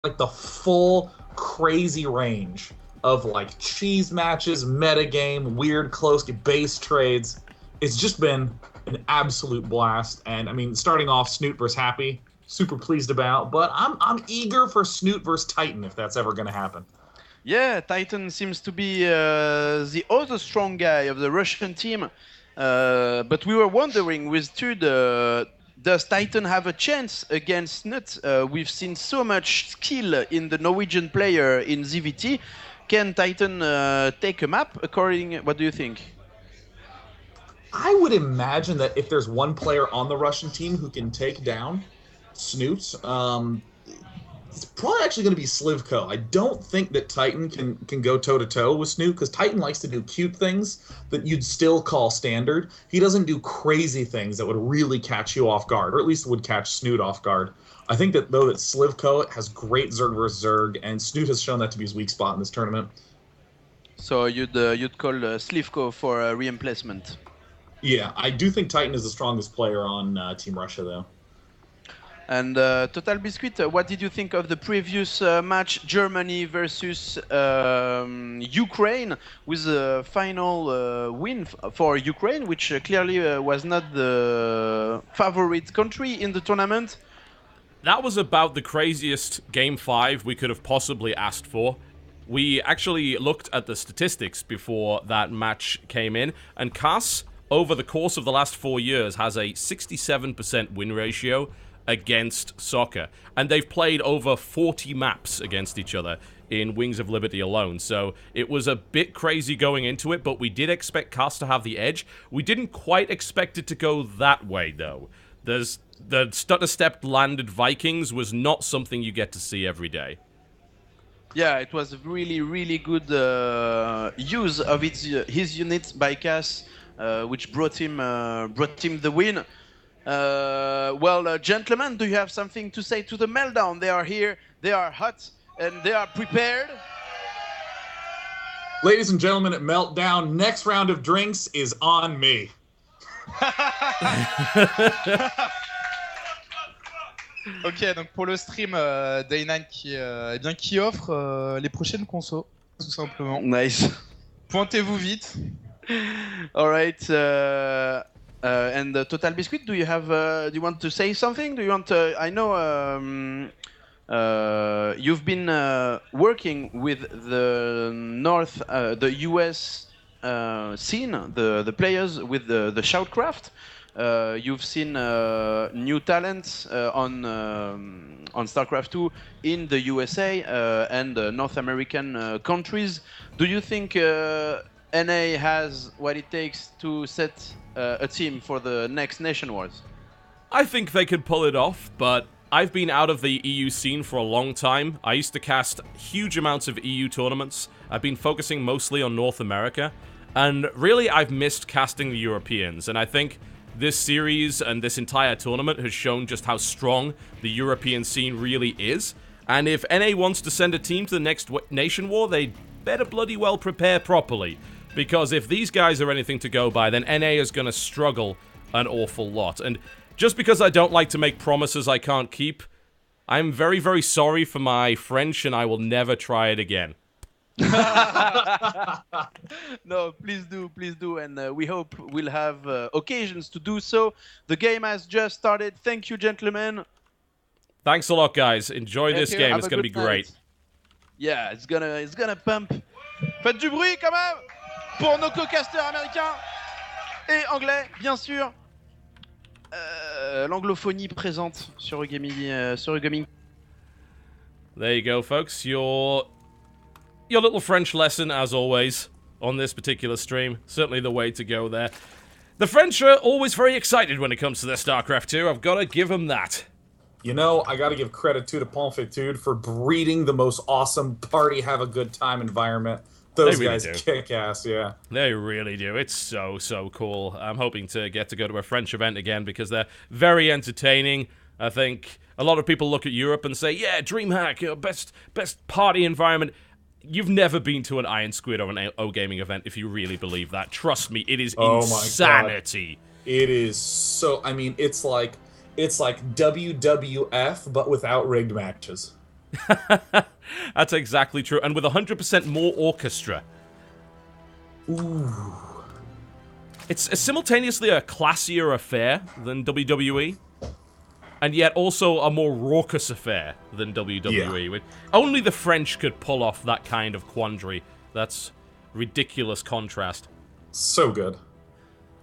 like the full crazy range of like cheese matches, metagame, weird close base trades. It's just been an absolute blast. And I mean, starting off Snoot versus Happy, super pleased about. But I'm eager for Snoot versus Titan if that's ever going to happen. Yeah, Titan seems to be the other strong guy of the Russian team. But we were wondering with Tud, does Titan have a chance against Nut? We've seen so much skill in the Norwegian player in ZVT. Can Titan take a map? What do you think? I would imagine that if there's one player on the Russian team who can take down Snoot, it's probably actually going to be Slivko. I don't think that Titan can go toe to toe with Snoot because Titan likes to do cute things that you'd still call standard. He doesn't do crazy things that would really catch you off guard, or at least would catch Snoot off guard. I think that though that Slivko has great Zerg versus Zerg, and Snoot has shown that to be his weak spot in this tournament. So you'd call Slivko for a re-emplacement. Yeah, I do think Titan is the strongest player on Team Russia, though. And Totalbiscuit, what did you think of the previous match, Germany versus Ukraine, with a final win for Ukraine, which clearly was not the favorite country in the tournament? That was about the craziest Game 5 we could have possibly asked for. We actually looked at the statistics before that match came in, and CAS, over the course of the last 4 years, has a 67% win ratio against soccer, and they've played over 40 maps against each other in Wings of Liberty alone, so it was a bit crazy going into it, but we did expect CAS to have the edge. We didn't quite expect it to go that way, though. The stutter-stepped landed Vikings was not something you get to see every day. Yeah, it was really, really good use of his units by CAS, which brought him the win. Gentlemen, do you have something to say to the Meltdown? They are here, they are hot, and they are prepared. Ladies and gentlemen at Meltdown, next round of drinks is on me. Ok, donc pour le stream, Day9 qui offre les prochaines consos, tout simplement. Nice. Pointez-vous vite. All right. And Totalbiscuit, do you want to say something? Do you want to, I know you've been working with the US scene, the players with the Shoutcraft. You've seen new talents on StarCraft 2 in the USA and North American countries. Do you think NA has what it takes to set a team for the next Nation Wars? I think they could pull it off, but I've been out of the EU scene for a long time. I used to cast huge amounts of EU tournaments. I've been focusing mostly on North America, and really I've missed casting the Europeans, and I think this series and this entire tournament has shown just how strong the European scene really is. And if NA wants to send a team to the next Nation War, they better bloody well prepare properly. Because if these guys are anything to go by, then NA is going to struggle an awful lot. And just because I don't like to make promises I can't keep, I'm very, very sorry for my French, and I will never try it again. No, please do, and we hope we'll have occasions to do so. The game has just started. Thank you, gentlemen. Thanks a lot, guys. Enjoy this game. It's going to be great. Yeah, it's gonna pump. Faites du bruit quand même pour nos co-casters américains et anglais, bien sûr. L'anglophonie présente sur OGaming. There you go, folks. Your little French lesson, as always, on this particular stream. Certainly the way to go there. The French are always very excited when it comes to their StarCraft 2. I've got to give them that. You know, I got to give credit to the Ponfitude for breeding the most awesome party, have a good time environment. Those really guys kick ass, yeah. They really do. It's so, so cool. I'm hoping to go to a French event again because they're very entertaining. I think a lot of people look at Europe and say, yeah, DreamHack, best party environment. You've never been to an Iron Squid or an OGaming event if you really believe that. Trust me, it is insanity. It is so, I mean, it's like WWF, but without rigged matches. That's exactly true. And with 100% more orchestra. Ooh. It's simultaneously a classier affair than WWE, and yet also a more raucous affair than WWE. Yeah. Only the French could pull off that kind of quandary. That's ridiculous contrast. So good.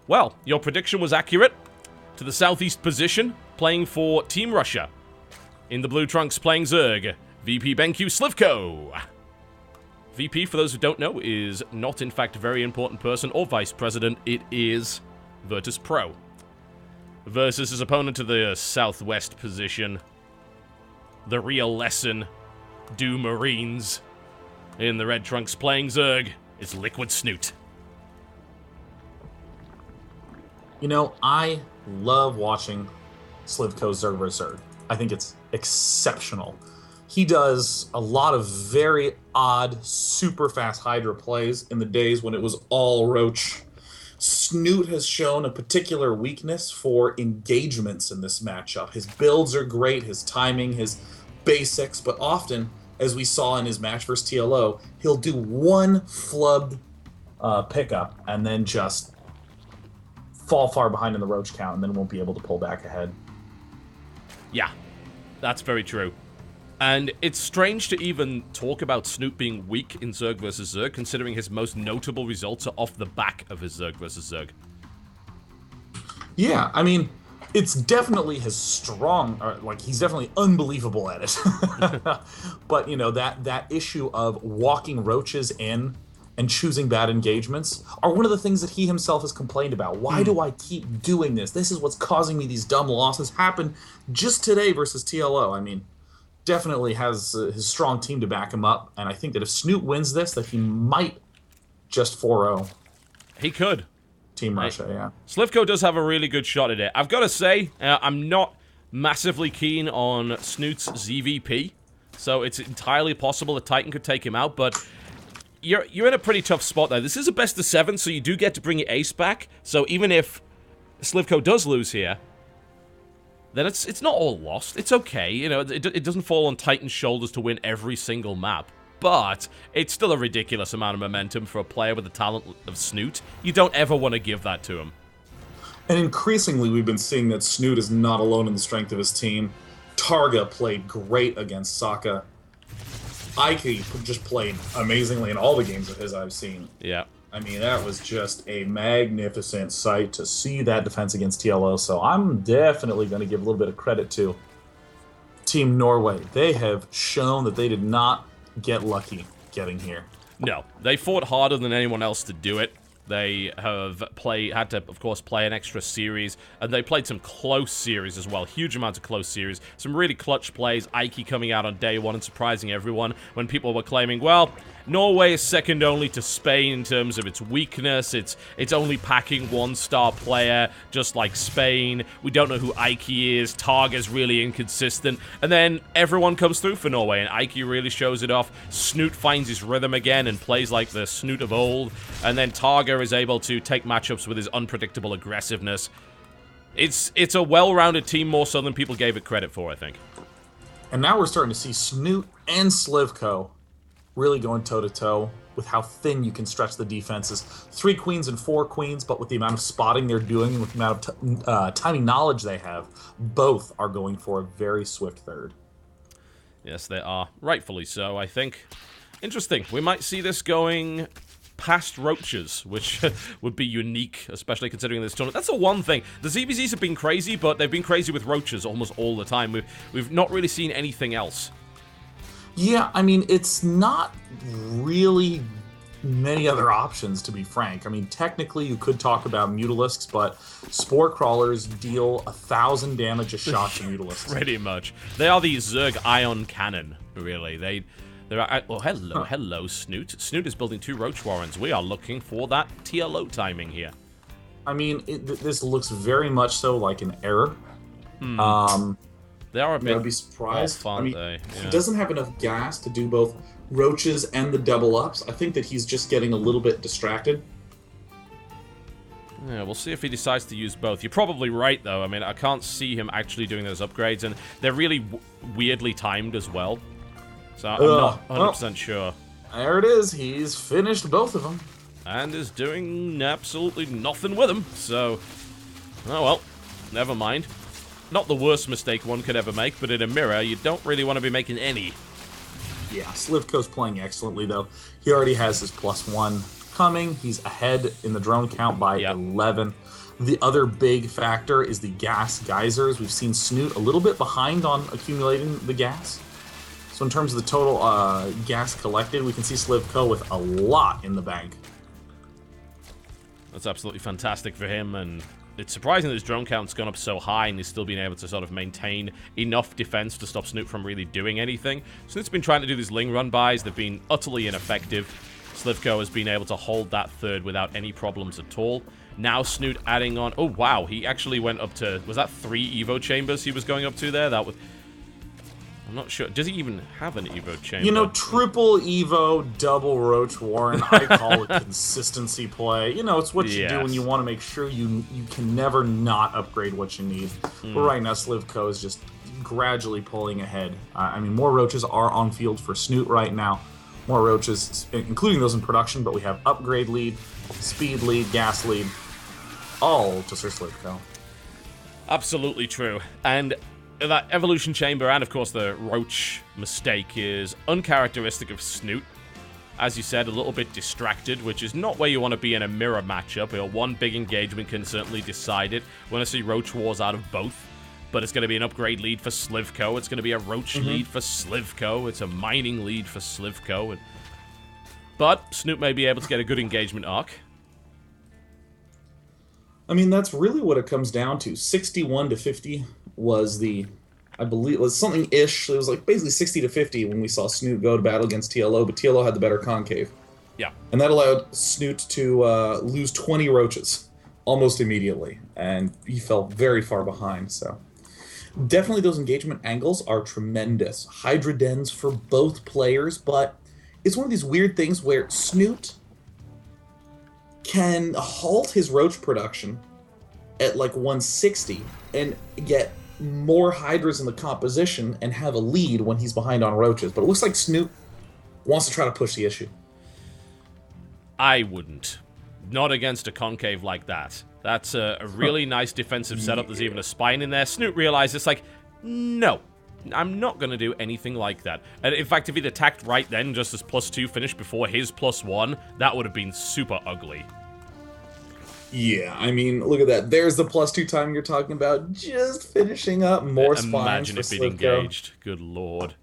Well, your prediction was accurate. To the southeast position, playing for Team Russia. In the blue trunks, playing Zerg, VP BenQ Slivko. VP, for those who don't know, is not in fact a very important person or vice president. It is Virtus Pro. Versus his opponent to the southwest position, the real lesson, do Marines. In the red trunks, playing Zerg, is Liquid Snoot. You know, I love watching Slivko Zerg vs. Zerg. I think it's exceptional. He does a lot of very odd, super fast Hydra plays in the days when it was all Roach. Snoot has shown a particular weakness for engagements in this matchup. His builds are great, his timing, his basics, but often, as we saw in his match versus TLO, he'll do one flubbed pickup and then just fall far behind in the Roach count and then won't be able to pull back ahead. Yeah, that's very true. And it's strange to even talk about Snoot being weak in Zerg vs. Zerg, considering his most notable results are off the back of his Zerg vs. Zerg. Yeah, I mean, it's definitely his strong, or like he's definitely unbelievable at it. But you know that issue of walking roaches in and choosing bad engagements are one of the things that he himself has complained about. Why do I keep doing this? This is what's causing me these dumb losses. Happened just today versus TLO. I mean, definitely has his strong team to back him up, and I think that if Snoot wins this, that he might just 4-0 He could. Team Russia, yeah. Slivko does have a really good shot at it. I've got to say, I'm not massively keen on Snoot's ZVP, so it's entirely possible that Titan could take him out, but you're in a pretty tough spot there. This is a best of 7, so you do get to bring your ace back, so even if Slivko does lose here, then it's not all lost. It's okay, you know, it doesn't fall on Titan's shoulders to win every single map. But it's still a ridiculous amount of momentum for a player with the talent of Snoot. You don't ever want to give that to him. And increasingly, we've been seeing that Snoot is not alone in the strength of his team. Targa played great against Sokka. Ike just played amazingly in all the games of his I've seen. Yeah. I mean, that was just a magnificent sight to see that defense against TLO. So I'm definitely going to give a little bit of credit to Team Norway. They have shown that they did not get lucky getting here. No, they fought harder than anyone else to do it. They have had to, of course, play an extra series, and they played some close series as well. Huge amounts of close series. Some really clutch plays. Ike coming out on day one and surprising everyone when people were claiming, well, Norway is second only to Spain in terms of its weakness. It's only packing one-star player, just like Spain. We don't know who Ike is. Targa's really inconsistent. And then everyone comes through for Norway, and Ike really shows it off. Snoot finds his rhythm again and plays like the Snoot of old. And then Targa is able to take matchups with his unpredictable aggressiveness. It's a well-rounded team, more so than people gave it credit for, I think. And now we're starting to see Snoot and Slivko really going toe-to-toe with how thin you can stretch the defenses. 3 queens and 4 queens, but with the amount of spotting they're doing and with the amount of timing knowledge they have, both are going for a very swift third. Yes, they are. Rightfully so, I think. Interesting. We might see this going past roaches, which would be unique, especially considering this tournament. That's the one thing. The ZBZs have been crazy, but they've been crazy with roaches almost all the time. We've not really seen anything else. Yeah, I mean, it's not really many other options, to be frank. I mean, technically, you could talk about Mutalisks, but Spore Crawlers deal 1,000 damage a shot to Mutalisks. Pretty much. They are the Zerg Ion Cannon, really. They're oh, hello, Snoot. Snoot is building 2 Roach Warrens. We are looking for that TLO timing here. I mean, this looks very much so like an error. They are a bit I'd be surprised. off, I mean, they? Yeah. he doesn't have enough gas to do both roaches and the double ups. I think that he's just getting a little bit distracted. Yeah, we'll see if he decides to use both. You're probably right, though. I mean, I can't see him actually doing those upgrades, and they're really weirdly timed as well. So I'm not Well, 100% sure. there it is. He's finished both of them. And is doing absolutely nothing with them. So, oh well, never mind. Not the worst mistake one could ever make, but in a mirror, you don't really want to be making any. Yeah, Slivko's playing excellently, though. He already has his +1 coming. He's ahead in the drone count by 11. The other big factor is the gas geysers. We've seen Snoot a little bit behind on accumulating the gas. So in terms of the total gas collected, we can see Slivko with a lot in the bank. That's absolutely fantastic for him, and it's surprising that his drone count's gone up so high and he's still been able to sort of maintain enough defense to stop Snoot from really doing anything. Snoot's been trying to do these Ling run bys. They've been utterly ineffective. Slivko has been able to hold that third without any problems at all. Now Snoot adding on... Oh, wow. He actually went up to... Was that 3 Evo chambers he was going up to there? That was... I'm not sure. Does he even have an Evo chamber? You know, triple Evo, double Roach Warren, I call it consistency play. You know, it's what you do when you want to make sure you can never not upgrade what you need. But right now, Slivko is just gradually pulling ahead. I mean, more Roaches are on field for Snoot right now. More Roaches, including those in production, but we have upgrade lead, speed lead, gas lead, all just for Slivko. Absolutely true. And that evolution chamber and, of course, the Roach mistake is uncharacteristic of Snoot. As you said, a little bit distracted, which is not where you want to be in a mirror matchup. One big engagement can certainly decide it. We want to see Roach Wars out of both. But it's going to be an upgrade lead for Slivko. It's going to be a Roach lead for Slivko. It's a mining lead for Slivko. But Snoot may be able to get a good engagement arc. I mean, that's really what it comes down to. 61 to 50 was I believe, it was something-ish. It was like basically 60 to 50 when we saw Snoot go to battle against TLO, but TLO had the better concave. Yeah. And that allowed Snoot to lose 20 Roaches almost immediately, and he fell very far behind, so... Definitely those engagement angles are tremendous. Hydra dens for both players, but it's one of these weird things where Snoot can halt his Roach production at like 160 and get more Hydras in the composition and have a lead when he's behind on Roaches. But it looks like Snoot wants to try to push the issue. I wouldn't. Not against a concave like that. That's a really nice defensive setup. There's even a spine in there. Snoot realizes, like, no, I'm not going to do anything like that. And in fact, if he'd attacked right then, just as +2 finished before his +1, that would have been super ugly. Yeah, I mean, look at that. There's the +2 time you're talking about. Just finishing up more spines. Imagine it being engaged. Good lord.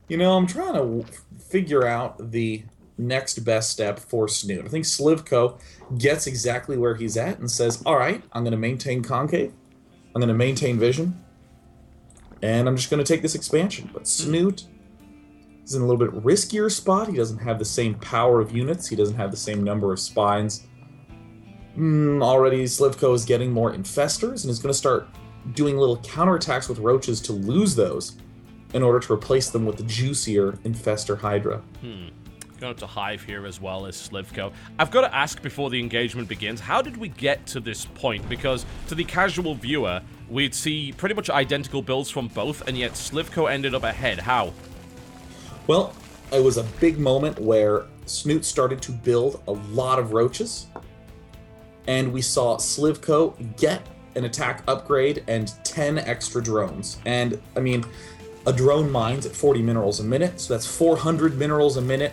You know, I'm trying to figure out the next best step for Snoot. I think Slivko gets exactly where he's at and says, all right, I'm going to maintain concave, I'm going to maintain vision, and I'm just going to take this expansion. But Snoot is in a little bit riskier spot. He doesn't have the same power of units. He doesn't have the same number of spines. Already Slivko is getting more infestors and is going to start doing little counterattacks with Roaches to lose those in order to replace them with the juicier infestor Hydra. Going up to Hive here as well as Slivko. I've got to ask before the engagement begins, how did we get to this point? Because to the casual viewer, we'd see pretty much identical builds from both, and yet Slivko ended up ahead. How? Well, it was a big moment where Snoot started to build a lot of Roaches, and we saw Slivko get an attack upgrade and 10 extra drones. And, I mean, a drone mines at 40 minerals a minute, so that's 400 minerals a minute,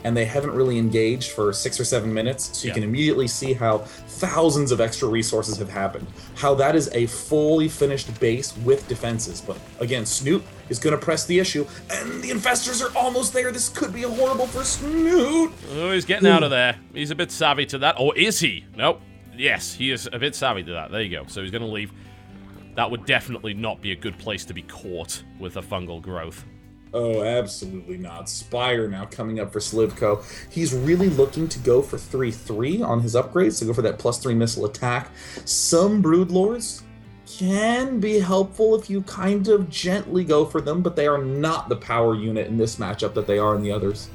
and they haven't really engaged for 6 or 7 minutes, so you can immediately see how thousands of extra resources have happened. How that is a fully finished base with defenses. But again, Snoot is going to press the issue, and the infestors are almost there. This could be horrible for Snoot. Oh, he's getting out of there. He's a bit savvy to that. Or is he? Nope. Yes, he is a bit savvy to that. There you go. So he's going to leave. That would definitely not be a good place to be caught with a fungal growth. Oh, absolutely not. Spire now coming up for Slivko. He's really looking to go for 3-3 on his upgrades, to go for that +3 missile attack. Some Broodlords can be helpful if you kind of gently go for them, but they are not the power unit in this matchup that they are in the others.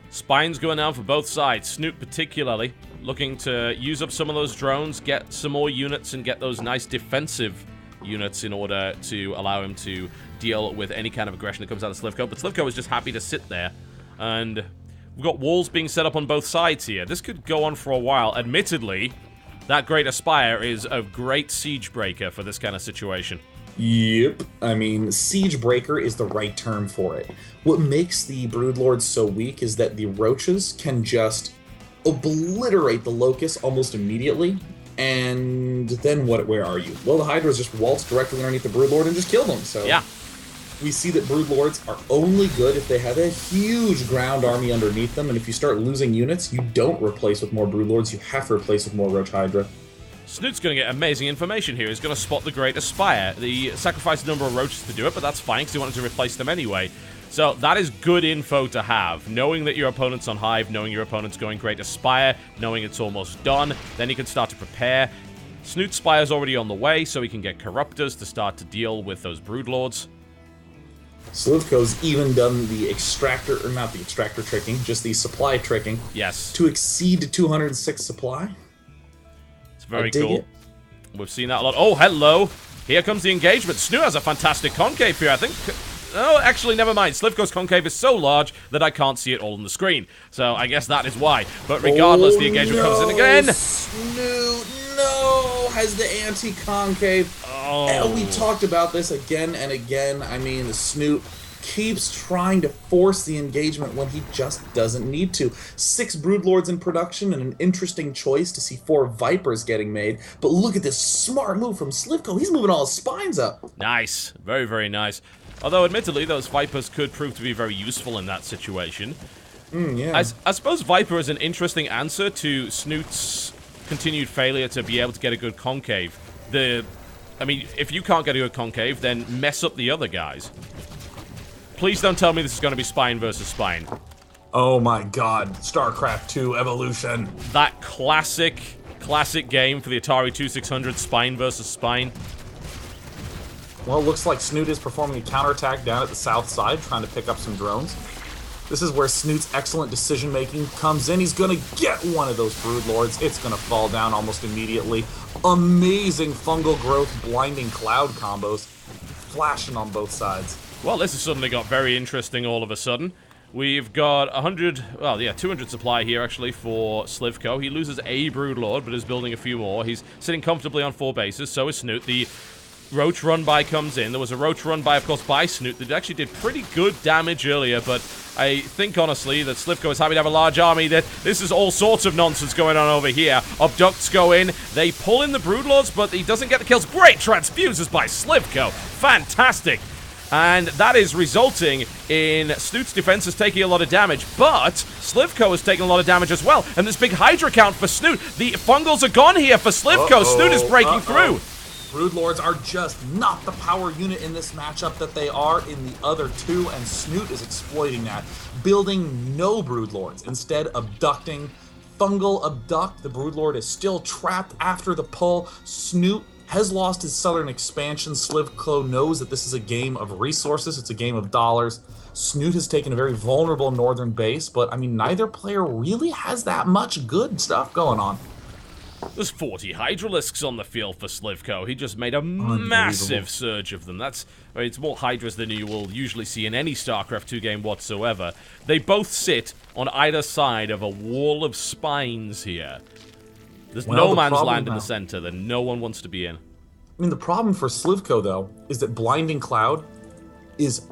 Spines going down for both sides. Snoot particularly looking to use up some of those drones, get some more units, and get those nice defensive units in order to allow him to deal with any kind of aggression that comes out of Slivko. But Slivko is just happy to sit there. And we've got walls being set up on both sides here. This could go on for a while. Admittedly, that Great Aspire is a great siege breaker for this kind of situation. Yep. I mean, siege breaker is the right term for it. What makes the Broodlords so weak is that the Roaches can just obliterate the Locust almost immediately. And then where are you? Well, the Hydras just waltz directly underneath the Broodlord and just kill them. So yeah. We see that Broodlords are only good if they have a huge ground army underneath them, and if you start losing units, you don't replace with more Broodlords, you have to replace with more Roach Hydra. Snoot's going to get amazing information here. He's going to spot the Great Aspire. He sacrificed a number of Roaches to do it, but that's fine, because he wanted to replace them anyway. So that is good info to have. Knowing that your opponent's on Hive, knowing your opponent's going Great Aspire, knowing it's almost done, then he can start to prepare. Snoot's Spire's already on the way, so he can get Corruptors to start to deal with those Broodlords. Slivko's even done the extractor, or not the extractor tricking, just the supply tricking. Yes. To exceed 206 supply. It's very cool. We've seen that a lot. Oh, hello. Here comes the engagement. Snoot has a fantastic concave here, I think. Oh, actually, never mind. Slivko's concave is so large that I can't see it all on the screen. So I guess that is why. But regardless, the engagement comes in again. Snoot, no, has the anti-concave. Oh. And we talked about this again and again. I mean, Snoot keeps trying to force the engagement when he just doesn't need to. 6 Broodlords in production and an interesting choice to see 4 Vipers getting made. But look at this smart move from Slivko. He's moving all his spines up. Nice. Very, very nice. Although, admittedly, those Vipers could prove to be very useful in that situation. Yeah. I suppose Viper is an interesting answer to Snoot's continued failure to be able to get a good concave. I mean, if you can't get a good concave, then mess up the other guys. Please don't tell me this is going to be Spine versus Spine. Oh my god, StarCraft 2 Evolution. That classic game for the Atari 2600, Spine versus Spine. Well, it looks like Snoot is performing a counterattack down at the south side, trying to pick up some drones. This is where Snoot's excellent decision-making comes in. He's going to get one of those Broodlords. It's going to fall down almost immediately. Amazing fungal growth, blinding cloud combos, flashing on both sides. Well, this has suddenly got very interesting all of a sudden. We've got 200 supply here, actually, for Slivko. He loses a Broodlord, but is building a few more. He's sitting comfortably on 4 bases, so is Snoot. The Roach run-by comes in. There was a Roach run-by, of course, by Snoot that actually did pretty good damage earlier, but I think, honestly, that Slivko is happy to have a large army. That this is all sorts of nonsense going on over here. Abducts go in. They pull in the Broodlords, but he doesn't get the kills. Great transfuses by Slivko. Fantastic. And that is resulting in Snoot's defenses taking a lot of damage, but Slivko is taking a lot of damage as well. And this big Hydra count for Snoot. The fungals are gone here for Slivko. Snoot is breaking through. Broodlords are just not the power unit in this matchup that they are in the other 2, and Snoot is exploiting that, building no Broodlords, instead abducting. Fungal abduct, the Broodlord is still trapped after the pull. Snoot has lost his southern expansion. Slivko knows that this is a game of resources, it's a game of dollars. Snoot has taken a very vulnerable northern base, but I mean, neither player really has that much good stuff going on. There's 40 Hydralisks on the field for Slivko. He just made a massive surge of them. It's more Hydras than you will usually see in any StarCraft 2 game whatsoever. They both sit on either side of a wall of spines here. There's no man's land in the center that no one wants to be in. I mean, the problem for Slivko, though, is that Blinding Cloud is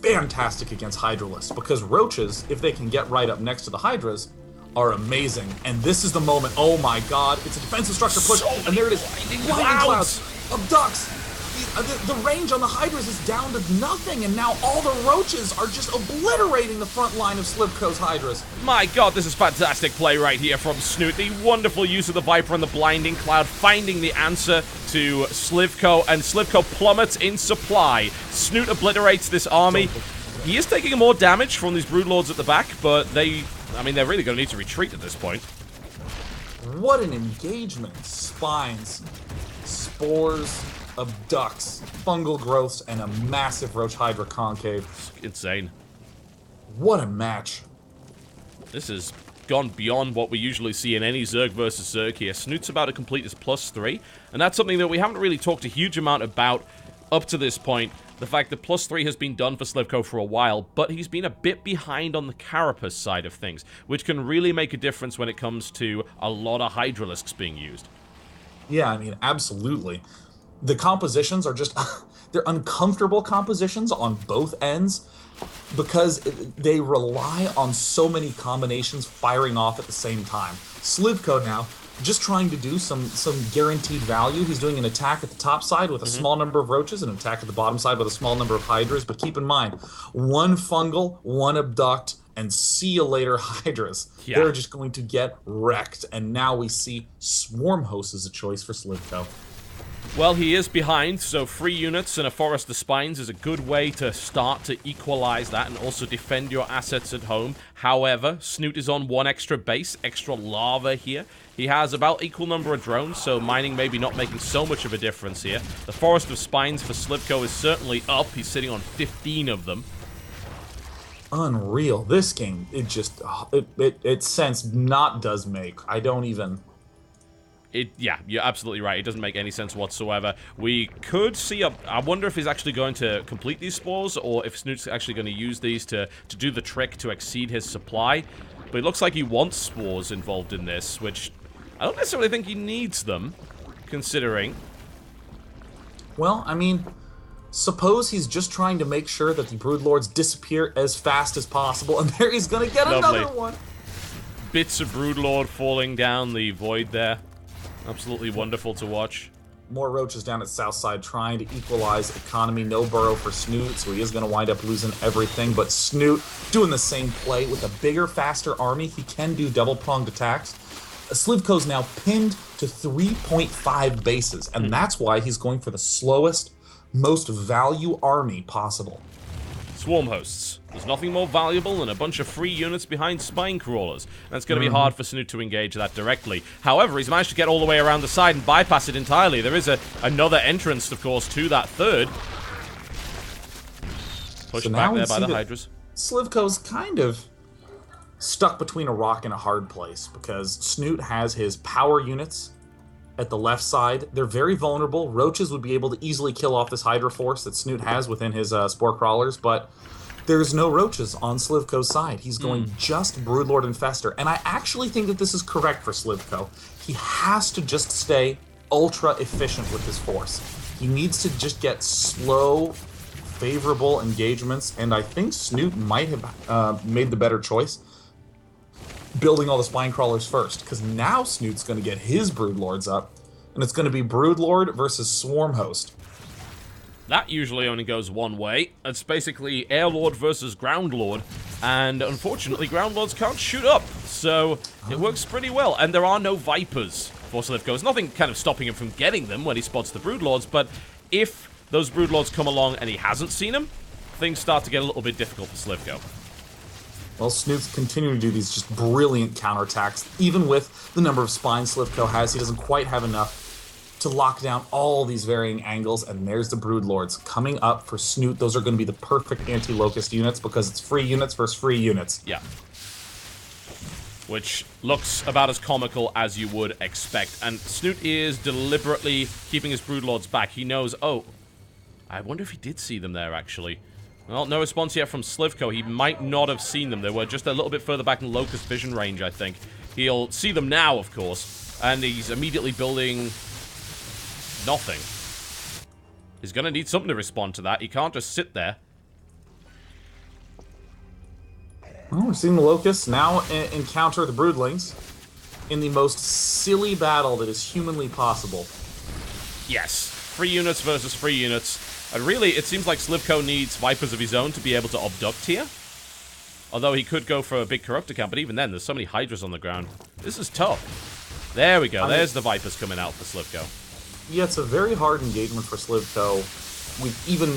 fantastic against Hydralisks, because Roaches, if they can get right up next to the Hydras, are amazing. And this is the moment. Oh my god, it's a defensive structure push, and there it is. Blinding Clouds abducts. The range on the Hydras is down to nothing, and now all the Roaches are just obliterating the front line of Slivko's Hydras. My god, this is fantastic play right here from Snoot. The wonderful use of the Viper and the Blinding Cloud, finding the answer to Slivko, and Slivko plummets in supply. Snoot obliterates this army. He is taking more damage from these Broodlords at the back, but they're really going to need to retreat at this point. What an engagement. Spines, spores, abducts, fungal growths, and a massive Roach Hydra concave. Insane. What a match. This is gone beyond what we usually see in any Zerg versus Zerg here. Snoot's about to complete his +3, and that's something that we haven't really talked a huge amount about up to this point. The fact that +3 has been done for Slivko for a while, but he's been a bit behind on the Carapace side of things, which can really make a difference when it comes to a lot of Hydralisks being used. Yeah, I mean, absolutely. The compositions are just, they're uncomfortable compositions on both ends because they rely on so many combinations firing off at the same time. Slivko now, just trying to do some guaranteed value. He's doing an attack at the top side with a small number of roaches, and an attack at the bottom side with a small number of hydras. But keep in mind, one fungal, one abduct, and see you later hydras. Yeah. They're just going to get wrecked. And now we see Swarm Host as a choice for Slivko. Well, he is behind, so 3 units and a Forest of Spines is a good way to start to equalize that and also defend your assets at home. However, Snoot is on 1 extra base, extra lava here. He has about equal number of drones, so mining maybe not making so much of a difference here. The Forest of Spines for Slivko is certainly up. He's sitting on 15 of them. Unreal. This game, it just, it sense not does make. I don't even... Yeah, you're absolutely right. It doesn't make any sense whatsoever. We could see I wonder if he's actually going to complete these spores, or if Snoot's actually going to use these to do the trick to exceed his supply. But it looks like he wants spores involved in this, which I don't necessarily think he needs them, considering. Well, I mean, suppose he's just trying to make sure that the Broodlords disappear as fast as possible, and there he's going to get Lovely. another one. Bits of Broodlord falling down the void there. Absolutely wonderful to watch. More roaches down at south side trying to equalize economy. No burrow for Snoot, so he is going to wind up losing everything. But Snoot doing the same play with a bigger, faster army. He can do double-pronged attacks. Slivko's now pinned to 3.5 bases, and that's why he's going for the slowest, most value army possible. Swarm Hosts. There's nothing more valuable than a bunch of free units behind Spine Crawlers. And it's going to be hard for Snoot to engage that directly. However, he's managed to get all the way around the side and bypass it entirely. There is another entrance, of course, to that third. Pushed back there by the Hydras. Slivko's kind of stuck between a rock and a hard place because Snoot has his power units at the left side. They're very vulnerable. Roaches would be able to easily kill off this Hydra force that Snoot has within his Spore Crawlers, but there's no roaches on Slivko's side. He's going just Broodlord Infester, and I actually think that this is correct for Slivko. He has to just stay ultra efficient with his force. He needs to just get slow, favorable engagements, and I think Snoot might have made the better choice building all the Spine Crawlers first, because now Snoot's going to get his Broodlords up, and it's going to be Broodlord versus Swarm Host. That usually only goes one way. It's basically Air Lord versus Ground Lord, and unfortunately Ground Lords can't shoot up, so it works pretty well. And there are no Vipers for Slivko. There's nothing kind of stopping him from getting them when he spots the Broodlords, but if those Broodlords come along and he hasn't seen them, things start to get a little bit difficult for Slivko. Well, Snoot's continuing to do these just brilliant counterattacks. Even with the number of spines Slivko has, he doesn't quite have enough to lock down all these varying angles, and there's the Broodlords coming up for Snoot. Those are going to be the perfect anti-Locust units because it's free units versus free units. Yeah. Which looks about as comical as you would expect. And Snoot is deliberately keeping his Broodlords back. He knows, oh, I wonder if he did see them there, actually. Well, no response yet from Slivko. He might not have seen them. They were just a little bit further back in Locust vision range, I think. He'll see them now, of course. And he's immediately building nothing. He's going to need something to respond to that. He can't just sit there. Well, we're seeing the Locusts now encounter the Broodlings in the most silly battle that is humanly possible. Yes. Free units versus free units. And really, it seems like Slivko needs Vipers of his own to be able to abduct here. Although he could go for a big Corruptor camp, but even then, there's so many Hydras on the ground. This is tough. There we go. There's the Vipers coming out for Slivko. Yeah, it's a very hard engagement for Slivko, with even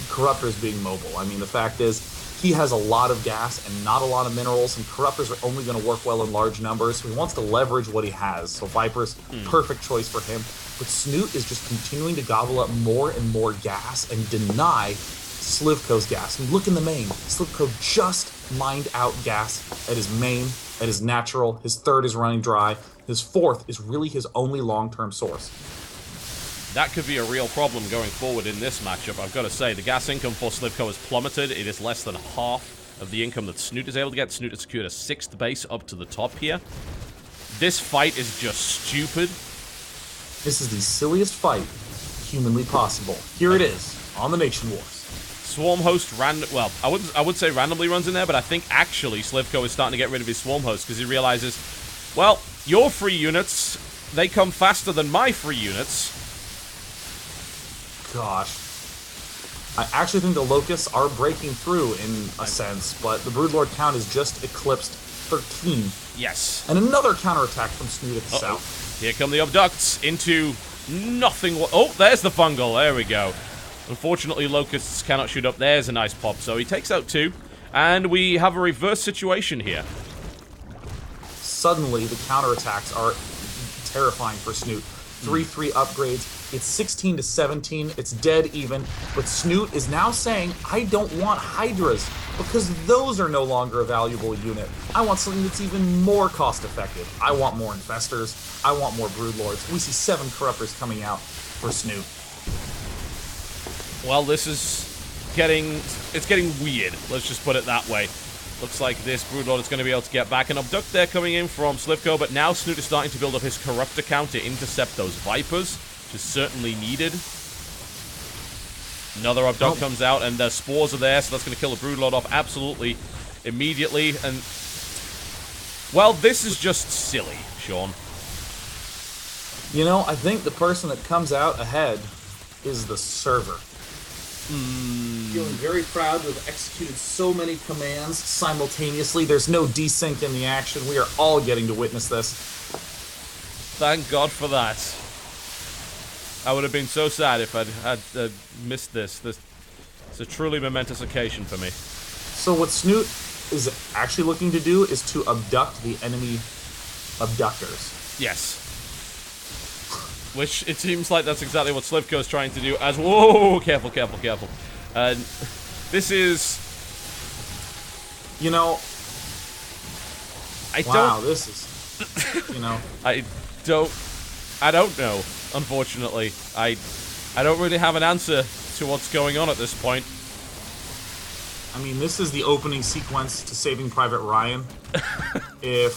Corruptors being mobile. I mean, the fact is, he has a lot of gas and not a lot of minerals, and Corruptors are only going to work well in large numbers, so he wants to leverage what he has. So Viper's perfect choice for him. But Snoot is just continuing to gobble up more and more gas and deny Slivko's gas. And look in the main, Slivko just mined out gas at his main, at his natural. His third is running dry. His fourth is really his only long-term source. That could be a real problem going forward in this matchup, I've got to say. The gas income for Slivko has plummeted. It is less than half of the income that Snoot is able to get. Snoot has secured a 6th base up to the top here. This fight is just stupid. This is the silliest fight humanly possible. Here it is, on the Nation Wars. Swarm Host well, I would say randomly runs in there, but I think actually Slivko is starting to get rid of his Swarm Host because he realizes, well, your free units, they come faster than my free units. Gosh. I actually think the Locusts are breaking through in a sense, but the Broodlord count is just eclipsed 13. Yes. And another counterattack from Snoot at the south. Here come the Abducts into nothing. Oh, there's the Fungal. There we go. Unfortunately, Locusts cannot shoot up. There's a nice pop. So he takes out 2. And we have a reverse situation here. Suddenly, the counterattacks are terrifying for Snoot. 3-3 upgrades. It's 16 to 17. It's dead even. But Snoot is now saying, I don't want Hydras because those are no longer a valuable unit. I want something that's even more cost effective. I want more Infestors. I want more Broodlords. We see 7 Corruptors coming out for Snoot. Well, this is it's getting weird. Let's just put it that way. Looks like this Broodlord is going to be able to get back. An Abduct there coming in from Slivko, but now Snoot is starting to build up his Corruptor count to intercept those Vipers, which is certainly needed. Another Abduct comes out, and the Spores are there, so that's going to kill the Broodlord off absolutely immediately. And, well, this is just silly, Sean. You know, I think the person that comes out ahead is the server. Feeling very proud to have executed so many commands simultaneously. There's no desync in the action. We are all getting to witness this. Thank God for that. I would have been so sad if I'd missed this. It's a truly momentous occasion for me. So what Snoot is actually looking to do is to abduct the enemy abductors. Yes. Which, it seems like that's exactly what Slivko is trying to do as... Whoa! Careful, careful, careful. This is... You know... Wow, this is... You know... I don't know, unfortunately. I don't really have an answer to what's going on at this point. I mean, this is the opening sequence to Saving Private Ryan. If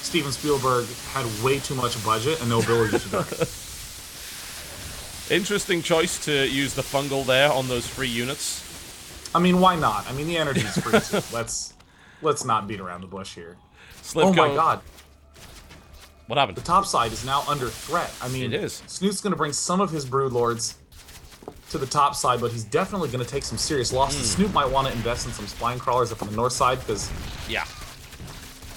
Steven Spielberg had way too much budget and no ability to direct. Interesting choice to use the Fungal there on those free units. I mean, why not? I mean, the energy is free too. Let's not beat around the bush here. Slivko. Oh my god. What happened? The top side is now under threat. I mean, it is. Snoot's going to bring some of his Broodlords to the top side, but he's definitely going to take some serious losses. Snoot might want to invest in some Spine Crawlers up on the north side, because... Yeah.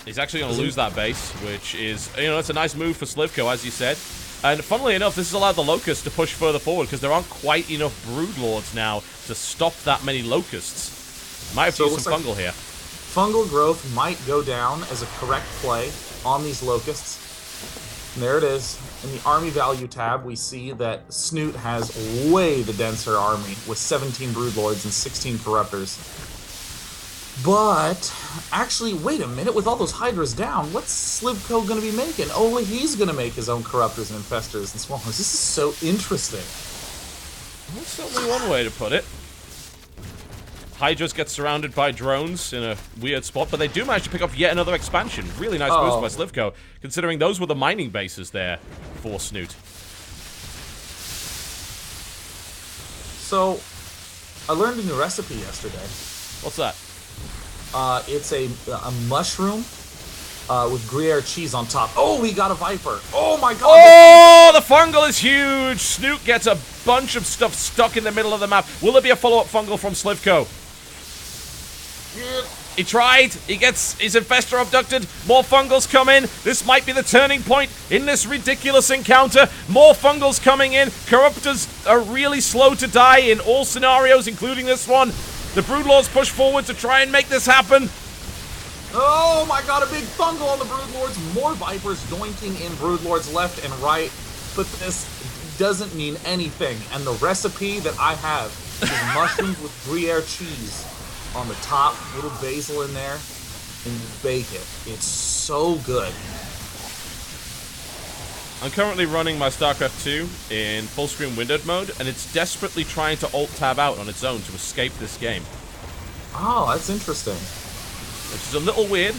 He's actually going to lose that base, which is, you know, it's a nice move for Slivko, as you said. And funnily enough, this has allowed the Locusts to push further forward, because there aren't quite enough Broodlords now to stop that many Locusts. Might have to use some Fungal here. Fungal growth might go down as a correct play on these Locusts. And there it is. In the army value tab, we see that Snoot has way the denser army, with 17 Broodlords and 16 Corruptors. But, actually, wait a minute, with all those Hydras down, what's Slivko going to be making? Oh, he's going to make his own Corruptors and Infestors and Swarmers. This is so interesting. That's certainly one way to put it. Hydras get surrounded by drones in a weird spot, but they do manage to pick up yet another expansion. Really nice boost by Slivko, considering those were the mining bases there for Snoot. So, I learned a new recipe yesterday. What's that? It's a mushroom with Gruyere cheese on top. Oh, he got a Viper. Oh my god. Oh, the Fungal is huge. Snoot gets a bunch of stuff stuck in the middle of the map. Will there be a follow-up Fungal from Slivko? He tried. He gets his Infestor abducted. More Fungals come in. This might be the turning point in this ridiculous encounter. More Fungals coming in. Corruptors are really slow to die in all scenarios, including this one. The Broodlords push forward to try and make this happen. Oh my god, a big Fungal on the Broodlords. More Vipers doinking in Broodlords left and right. But this doesn't mean anything. And the recipe that I have is mushrooms with Gruyere cheese. on the top, little basil in there, and you bake it. It's so good. I'm currently running my StarCraft 2 in full screen windowed mode, and it's desperately trying to alt-tab out on its own to escape this game. Oh, that's interesting. Which is a little weird,